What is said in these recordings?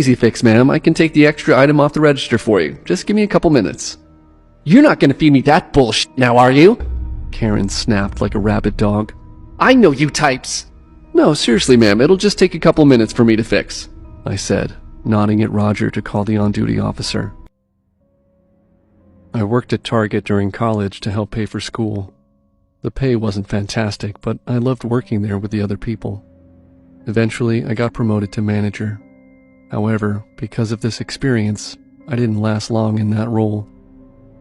Easy fix, ma'am. I can take the extra item off the register for you. Just give me a couple minutes. You're not gonna feed me that bullshit now, are you? Karen snapped like a rabid dog. I know you types. No, seriously, ma'am. It'll just take a couple minutes for me to fix, I said, nodding at Roger to call the on-duty officer. I worked at Target during college to help pay for school. The pay wasn't fantastic, but I loved working there with the other people. Eventually, I got promoted to manager. However, because of this experience, I didn't last long in that role.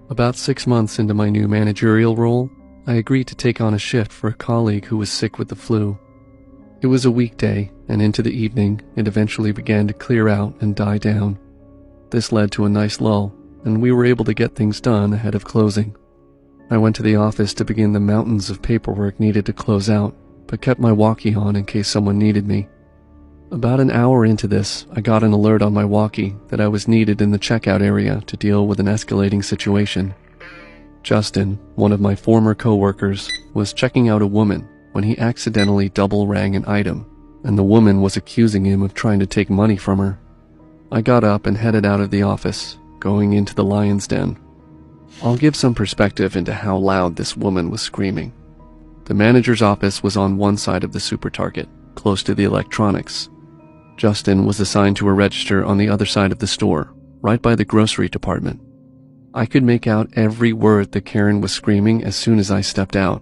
About 6 months into my new managerial role, I agreed to take on a shift for a colleague who was sick with the flu. It was a weekday, and into the evening, it eventually began to clear out and die down. This led to a nice lull, and we were able to get things done ahead of closing. I went to the office to begin the mountains of paperwork needed to close out, but kept my walkie on in case someone needed me. About an hour into this, I got an alert on my walkie that I was needed in the checkout area to deal with an escalating situation. Justin, one of my former coworkers, was checking out a woman when he accidentally double-rang an item, and the woman was accusing him of trying to take money from her. I got up and headed out of the office, going into the lion's den. I'll give some perspective into how loud this woman was screaming. The manager's office was on one side of the super target, close to the electronics. Justin was assigned to a register on the other side of the store, right by the grocery department. I could make out every word that Karen was screaming as soon as I stepped out.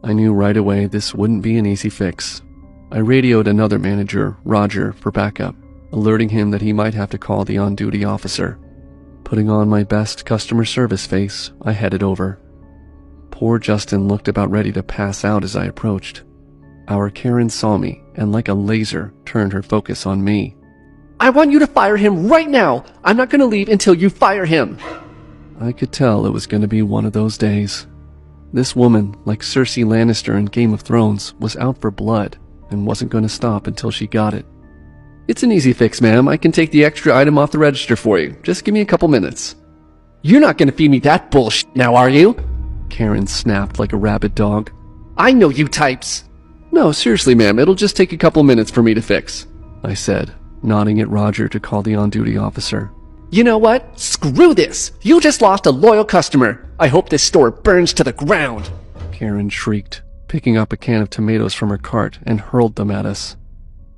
I knew right away this wouldn't be an easy fix. I radioed another manager, Roger, for backup, alerting him that he might have to call the on-duty officer. Putting on my best customer service face, I headed over. Poor Justin looked about ready to pass out as I approached. Our Karen saw me and like a laser turned her focus on me. I want you to fire him right now! I'm not gonna leave until you fire him! I could tell it was gonna be one of those days. This woman, like Cersei Lannister in Game of Thrones, was out for blood and wasn't gonna stop until she got it. It's an easy fix, ma'am. I can take the extra item off the register for you. Just give me a couple minutes. You're not gonna feed me that bullshit now, are you? Karen snapped like a rabid dog. I know you types. No, seriously, ma'am. It'll just take a couple minutes for me to fix, I said, nodding at Roger to call the on-duty officer. You know what? Screw this! You just lost a loyal customer! I hope this store burns to the ground! Karen shrieked, picking up a can of tomatoes from her cart and hurled them at us.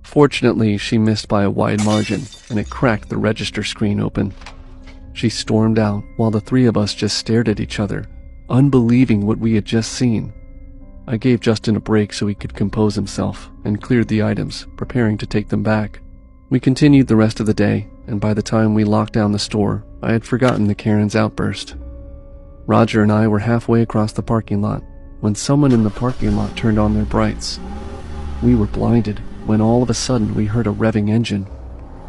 Fortunately, she missed by a wide margin, and it cracked the register screen open. She stormed out while the three of us just stared at each other, unbelieving what we had just seen. I gave Justin a break so he could compose himself and cleared the items, preparing to take them back. We continued the rest of the day, and by the time we locked down the store, I had forgotten the Karen's outburst. Roger and I were halfway across the parking lot when someone in the parking lot turned on their brights. We were blinded when all of a sudden we heard a revving engine.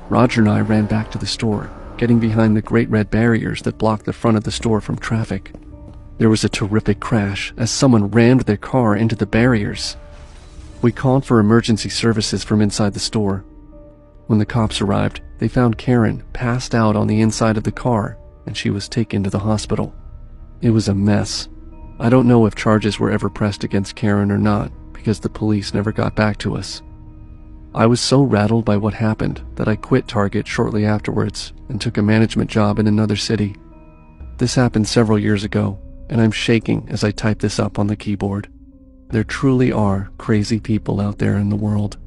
Roger and I ran back to the store, getting behind the great red barriers that blocked the front of the store from traffic. There was a terrific crash as someone rammed their car into the barriers. We called for emergency services from inside the store. When the cops arrived, they found Karen passed out on the inside of the car, and she was taken to the hospital. It was a mess. I don't know if charges were ever pressed against Karen or not, because the police never got back to us. I was so rattled by what happened that I quit Target shortly afterwards and took a management job in another city. This happened several years ago, and I'm shaking as I type this up on the keyboard. There truly are crazy people out there in the world.